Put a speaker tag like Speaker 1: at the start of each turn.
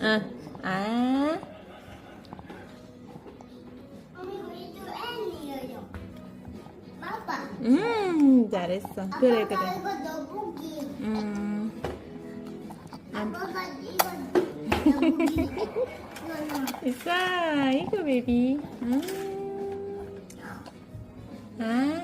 Speaker 1: 응. 아. 잘했어. 그래, 그래.
Speaker 2: 아빠가 이거 너보기. 아빠가 이거 너보기. 이거
Speaker 1: 있어. 이거 베비. 아.